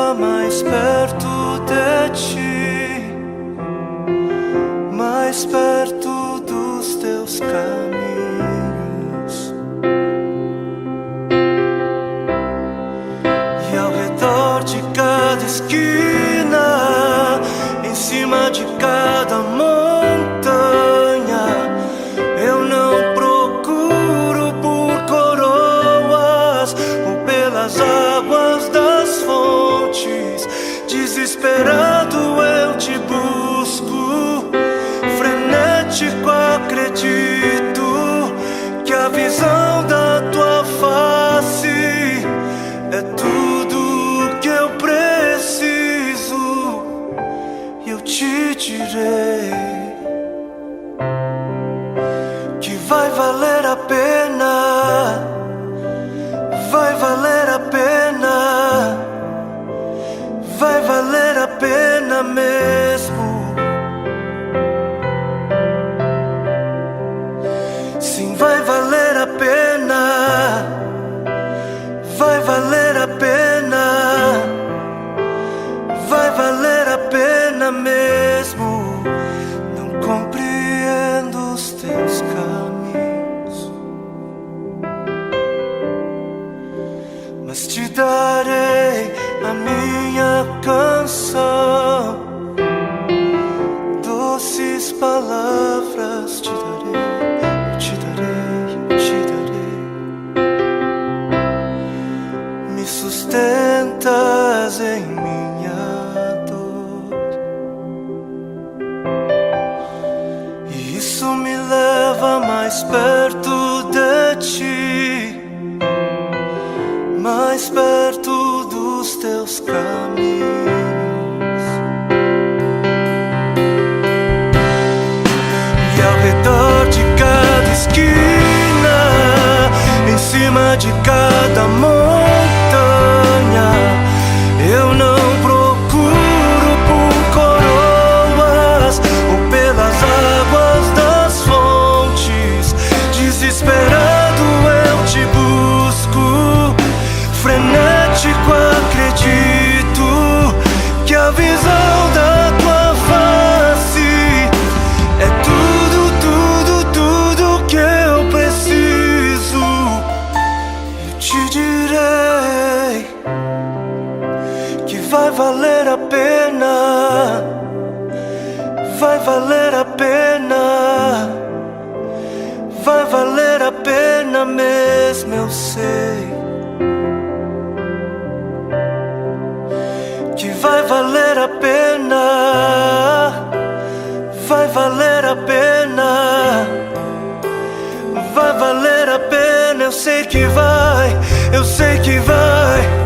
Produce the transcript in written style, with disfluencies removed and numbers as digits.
leva mais perto de ti, mais perto dos teus caminhos. E ao redor de cada esquina, em cima de cada montanha, eu não procuro por coroas ou pelas águas das fontes. Desesperado eu te busco, frenético acredito que a visão da tua face é tudo que eu preciso. E eu te direi que vai valer a pena, vai valer a pena, vai valer a pena mesmo. Sim, vai valer a pena, vai valer a pena, vai valer a pena mesmo. Não compreendo os teus caminhos, mas te darei a minha canção. Doces palavras te darei, eu te darei, eu te darei. Me sustentas em minha dor, e isso me leva mais perto de ti, mais perto dos teus caminhos. E ao redor de cada esquina, em cima de cada montanha, eu não procuro por coroas ou pelas águas das fontes. Desesperado eu te busco, frenético acredito que a visão da tua face é tudo, tudo, tudo que eu preciso. Eu te direi que vai valer a pena, vai valer a pena, vai valer a pena mesmo, eu sei que vai valer a pena, vai valer a pena, vai valer a pena. Eu sei que vai, eu sei que vai.